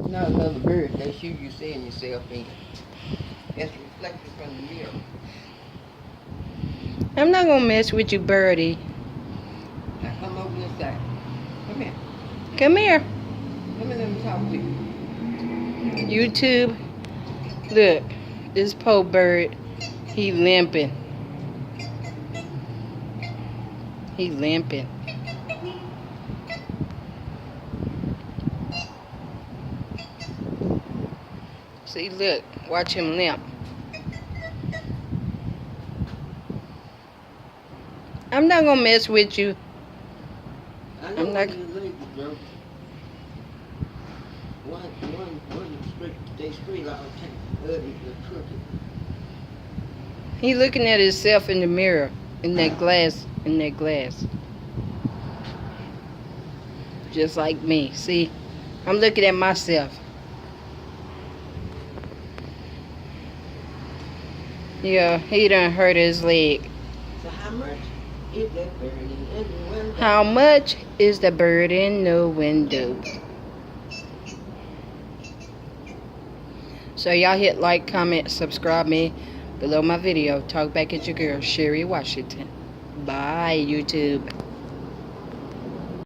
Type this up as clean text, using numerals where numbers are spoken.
not another bird. That's you seeing yourself in. That's reflected from the mirror. I'm not gonna mess with you, birdie. Now come over this side. Come here. Come here. Let me talk to you. YouTube. Look, this poor bird, he limping. He limping. See, look, watch him limp. I'm not gonna mess with you. I'm not gonna leave you, bro. One straight, they straight out the crooked. He looking at himself in the mirror, in that glass, Just like me. See, I'm looking at myself. Yeah, he done hurt his leg. So how much is that bird in the window? How much is the bird in the window? So y'all hit like, comment, subscribe me below my video. Talk back at your girl, Sherry Washington. Bye, YouTube.